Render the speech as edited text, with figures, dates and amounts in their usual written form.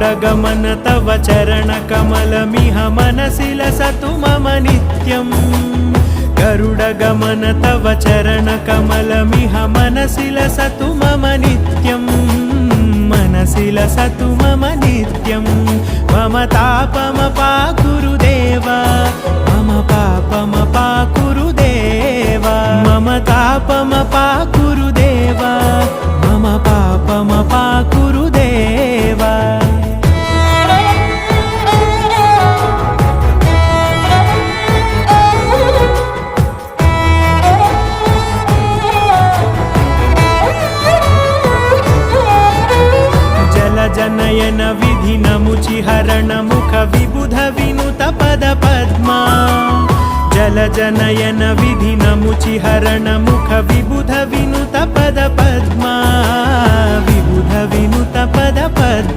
गरुडगमन तव चरणकमलमिह मनसि लसतु मम नित्यम् गरुडगमन तव चरणकमलमिह मनसि लसतु मम नित्यम् मनसि लसतु मम नित्यं मम तापमपाकुरुदेव मम पापमपाकुरुदेव मम तापमपाकुरुदेव मम पापमपाकुरुदेव जनयन विधिन मुचिहरण मुख विबुध विनुत पद पद्मा जल जनयन विधिन मुचिहरण मुख विबुध विनुत पद पद्मा विबुध विनुत पद पद्मा